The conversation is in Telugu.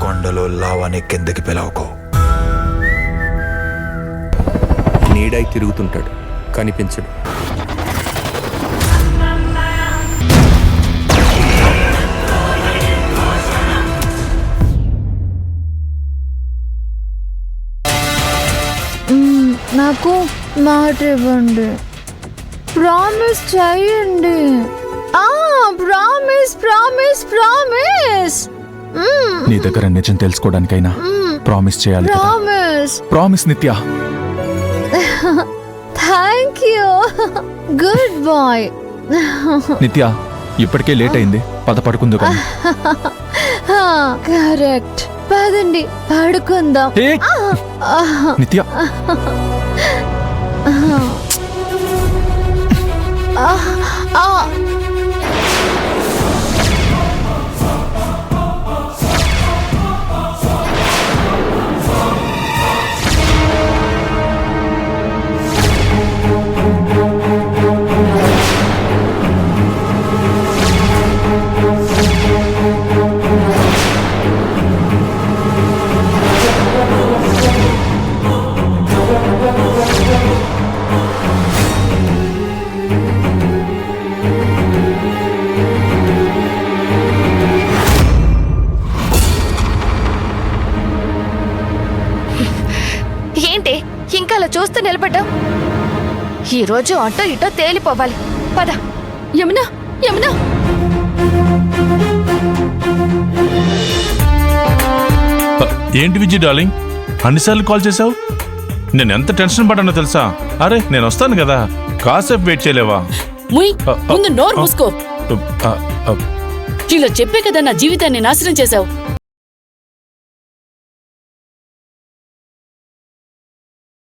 కొండలో లావాని కిందకి పిలవకో. నీడై తిరుగుతుంటాడు, కనిపించడు. నాకు మాట ఇవ్వండి, ప్రామిస్ చేయండి. Promise promise promise. నీ దగ్గర నిజం తెలుసుకోవడానికైనా ప్రామిస్ చేయాలి కదా. Promise promise Nitya. Thank you, good boy. Nitya, ఇప్పటికే లేట్ అయింది, పద పడుకుందు కానీ. కరెక్ట్, పదండి పడుకుందాం. ఏ! నిత్య, ఏంటి ఇంకా అలా చూస్తూ నిలబడ్డావు? ఈరోజు అటో ఇటో తేలిపోవాలి. పద. యమునా, యమునా. ఏంటి విజయ్ డార్లింగ్, అన్నిసార్లు కాల్ చేసావు? నేను ఎంత టెన్షన్ పడ్డానో తెలుసా? అరే నేను వస్తాను కదా, కాసేపు వెయిట్ చేయలేవా? ముందు నోరు మూసుకో. ఇలా చెప్పే కదా నా జీవితాన్ని నాశనం చేశావు.